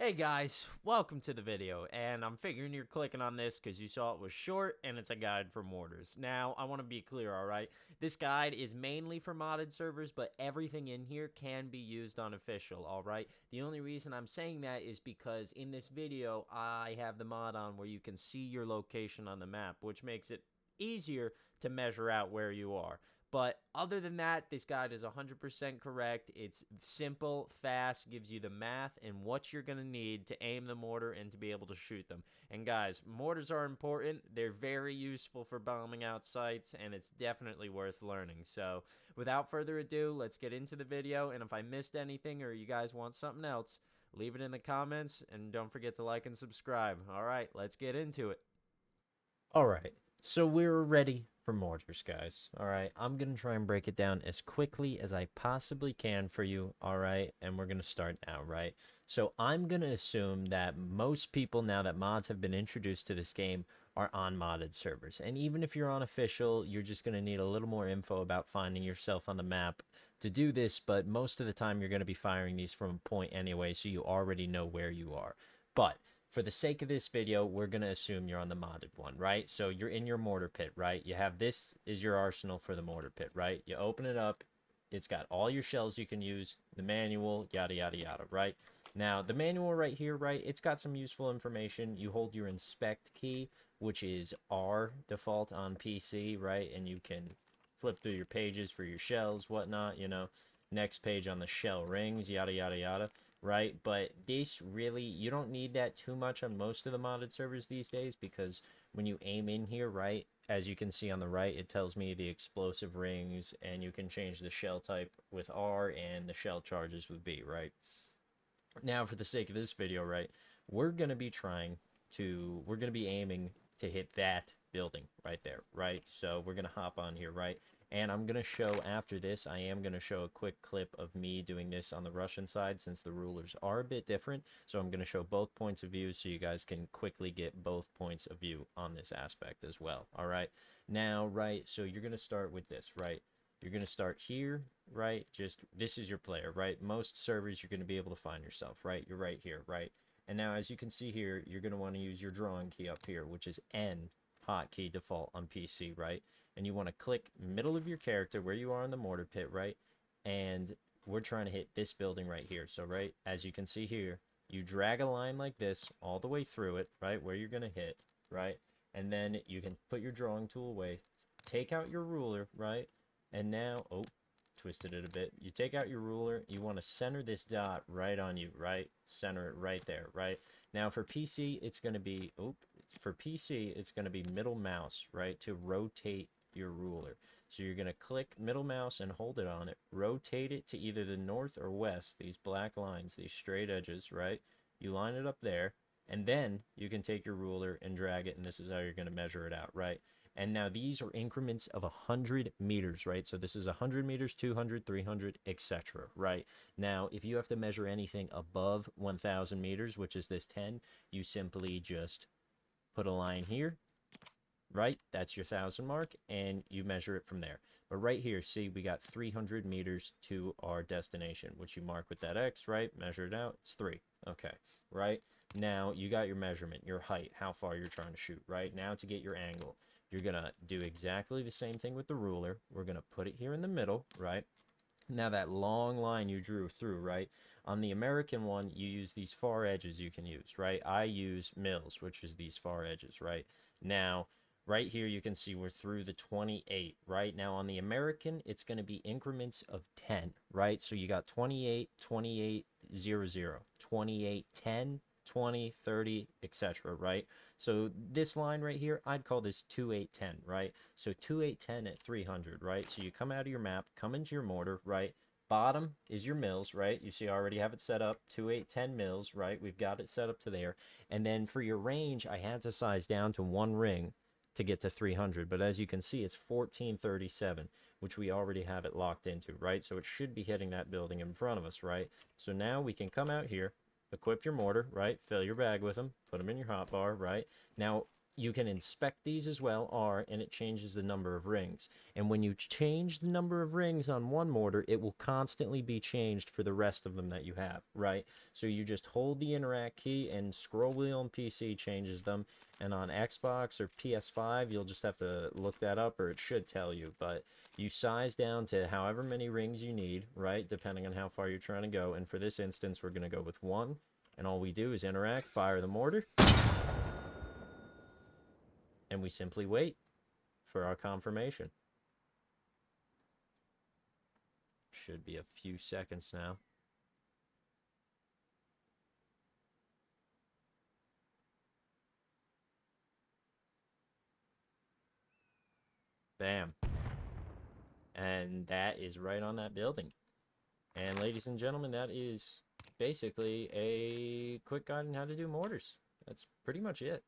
Hey guys, welcome to the video, and I'm figuring you're clicking on this because you saw it was short and it's a guide for mortars. Now, I want to be clear, alright? This guide is mainly for modded servers, but everything in here can be used on official, alright? The only reason I'm saying that is because in this video, I have the mod on where you can see your location on the map, which makes it easier to measure out where you are. But other than that, this guide is 100% correct. It's simple, fast, gives you the math and what you're going to need to aim the mortar and to be able to shoot them. And guys, mortars are important. They're very useful for bombing out sites, and it's definitely worth learning. So without further ado, let's get into the video. And if I missed anything or you guys want something else, leave it in the comments. And don't forget to like and subscribe. All right, let's get into it. All right, so we're ready for mortars, guys. All right, I'm gonna try and break it down as quickly as I possibly can for you. All right, and we're gonna start now, right? So I'm gonna assume that most people, now that mods have been introduced to this game, are on modded servers. And even if you're on official, you're just gonna need a little more info about finding yourself on the map to do this, but most of the time you're gonna be firing these from a point anyway, so you already know where you are. But for the sake of this video, we're going to assume you're on the modded one, right? So you're in your mortar pit, right? You have this is your arsenal for the mortar pit, right? You open it up. It's got all your shells you can use, the manual, yada, yada, yada, right? Now, the manual right here, right, it's got some useful information. You hold your inspect key, which is R default on PC, right? And you can flip through your pages for your shells, whatnot, you know. Next page on the shell rings, yada, yada, yada, right? But this really, you don't need that too much on most of the modded servers these days, because when you aim in here, right, as you can see on the right, it tells me the explosive rings, and you can change the shell type with R and the shell charges with B, right? Now, for the sake of this video, right, we're going to be aiming to hit that building right there, right? So we're going to hop on here, right? And I'm going to show, after this, I am going to show a quick clip of me doing this on the Russian side, since the rulers are a bit different. So I'm going to show both points of view so you guys can quickly get both points of view on this aspect as well, all right? Now, right, so you're going to start with this, right? You're going to start here, right? Just, this is your player, right? Most servers you're going to be able to find yourself, right? You're right here, right? And now, as you can see here, you're going to want to use your drawing key up here, which is N hotkey default on PC, right? And you want to click middle of your character where you are in the mortar pit, right? And we're trying to hit this building right here. So, right, as you can see here, you drag a line like this all the way through it, right, where you're going to hit, right? And then you can put your drawing tool away, take out your ruler, right? And now, oh, twisted it a bit. You take out your ruler. You want to center this dot right on you, right? Center it right there, right? Now for PC, it's going to be, it's going to be middle mouse, right? To rotate your ruler. So you're going to click middle mouse and hold it on it. Rotate it to either the north or west, these black lines, these straight edges, right? You line it up there. And then you can take your ruler and drag it, and this is how you're going to measure it out, right? And now these are increments of 100 meters, right? So this is 100 meters, 200, 300, etc., right? Now, if you have to measure anything above 1,000 meters, which is this 10, you simply just put a line here, right? That's your 1,000 mark, and you measure it from there. But right here, see, we got 300 meters to our destination, which you mark with that X, right? Measure it out, it's 3. Okay, right? Now, you got your measurement, your height, how far you're trying to shoot, right? Now, to get your angle, you're going to do exactly the same thing with the ruler. We're going to put it here in the middle, right? Now, that long line you drew through, right? On the American one, you use these far edges you can use, right? I use mils, which is these far edges, right? Now, right here, you can see we're through the 28, right? Now, on the American, it's going to be increments of 10, right? So you got 28, 28, 0, 0, 28, 10, 20, 30, etc., right? So this line right here, I'd call this 2810, right? So 2810 at 300, right? So you come out of your map, come into your mortar, right? Bottom is your mills, right? You see I already have it set up, 2810 mills, right? We've got it set up to there. And then for your range, I had to size down to one ring to get to 300, but as you can see, it's 1437, which we already have it locked into, right? So it should be hitting that building in front of us, right? So now we can come out here, equip your mortar, right? Fill your bag with them, put them in your hotbar, right? Now, you can inspect these as well, R, and it changes the number of rings. And when you change the number of rings on one mortar, it will constantly be changed for the rest of them that you have, right? So you just hold the interact key and scroll wheel on PC changes them. And on Xbox or PS5, you'll just have to look that up, or it should tell you. But you size down to however many rings you need, right? Depending on how far you're trying to go. And for this instance, we're going to go with 1. And all we do is interact, fire the mortar, and we simply wait for our confirmation. Should be a few seconds now. Bam. And that is right on that building. And ladies and gentlemen, that is basically a quick guide on how to do mortars. That's pretty much it.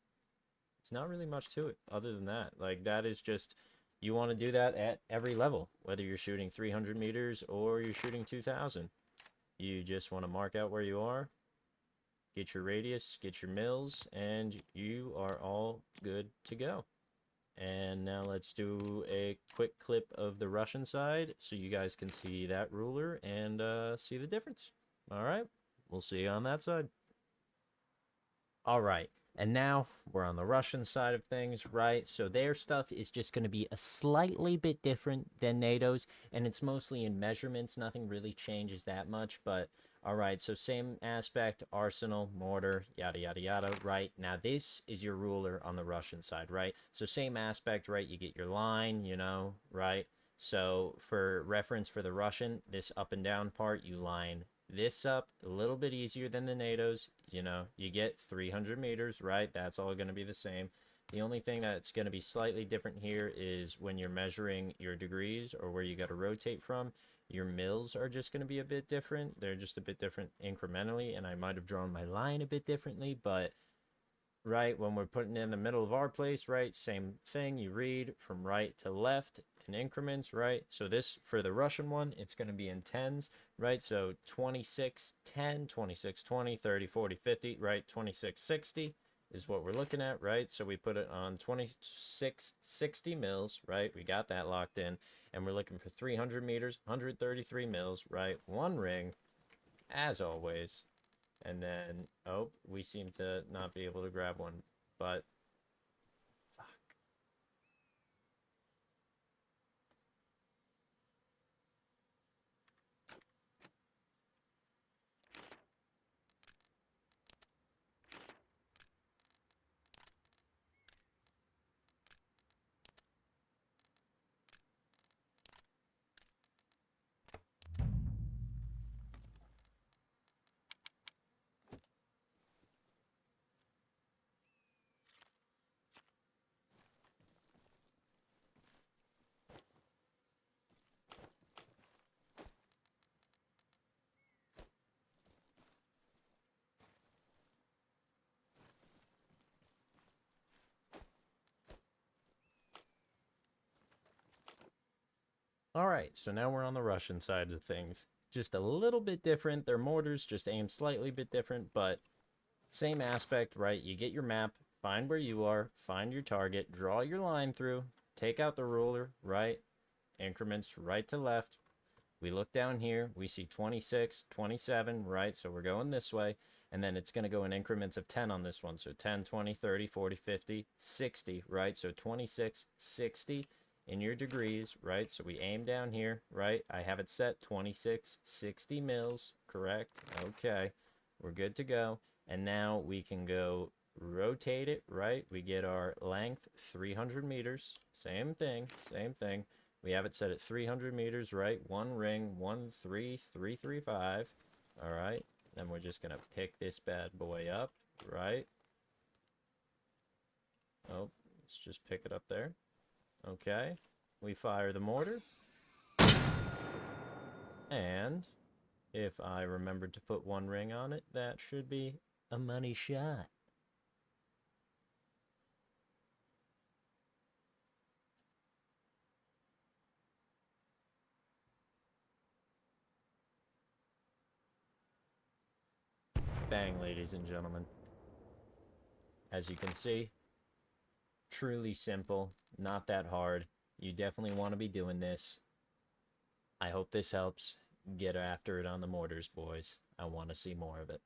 It's not really much to it other than that. Like, that is just, you want to do that at every level, whether you're shooting 300 meters or you're shooting 2,000. You just want to mark out where you are, get your radius, get your mils, and you are all good to go. And now let's do a quick clip of the Russian side so you guys can see that ruler and see the difference. All right, we'll see you on that side. All right, and now we're on the Russian side of things, right? So their stuff is just going to be a slightly bit different than NATO's, and it's mostly in measurements. Nothing really changes that much, but all right, so same aspect, arsenal, mortar, yada, yada, yada, right? Now, this is your ruler on the Russian side, right? So same aspect, right? You get your line, you know, right? So for reference for the Russian, this up and down part, you line this up a little bit easier than the NATO's. You know, you get 300 meters, right? That's all going to be the same. The only thing that's going to be slightly different here is when you're measuring your degrees or where you got to rotate from. Your mils are just going to be a bit different. They're just a bit different incrementally, and I might have drawn my line a bit differently, but right when we're putting it in the middle of our place, right, same thing. You read from right to left in increments, right? So this, for the Russian one, it's going to be in tens, right? So 26, 10, 26, 20, 30, 40, 50, right? 26, 60 is what we're looking at, right? So we put it on 26, 60 mils, right? We got that locked in. And we're looking for 300 meters, 133 mils, right? One ring, as always. And then, oh, we seem to not be able to grab one, but fuck. All right, so now we're on the Russian side of things. Just a little bit different. Their mortars just aim slightly bit different, but same aspect, right? You get your map, find where you are, find your target, draw your line through, take out the ruler, right? Increments right to left. We look down here, we see 26, 27, right? So we're going this way. And then it's going to go in increments of 10 on this one. So 10, 20, 30, 40, 50, 60, right? So 26, 60 in your degrees, right? So we aim down here, right? I have it set 26, 60 mils, correct? Okay, we're good to go. And now we can go rotate it, right? We get our length, 300 meters. Same thing, same thing. We have it set at 300 meters, right? One ring, 13335. All right. Then we're just going to pick this bad boy up, right? Oh, let's just pick it up there. Okay. We fire the mortar. And if I remembered to put one ring on it, that should be a money shot. Bang, ladies and gentlemen. As you can see, Truly simple, not that hard. You definitely want to be doing this. I hope this helps. Get after it on the mortars, boys. I want to see more of it.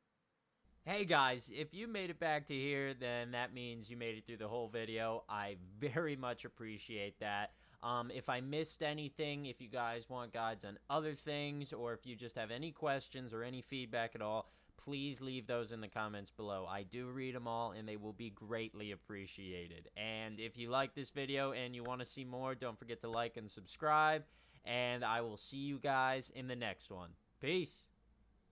Hey guys, if you made it back to here, then that means you made it through the whole video. I very much appreciate that. If I missed anything, if you guys want guides on other things, or if you just have any questions or any feedback at all, please leave those in the comments below. I do read them all, and they will be greatly appreciated. And if you like this video and you want to see more, don't forget to like and subscribe. And I will see you guys in the next one. Peace.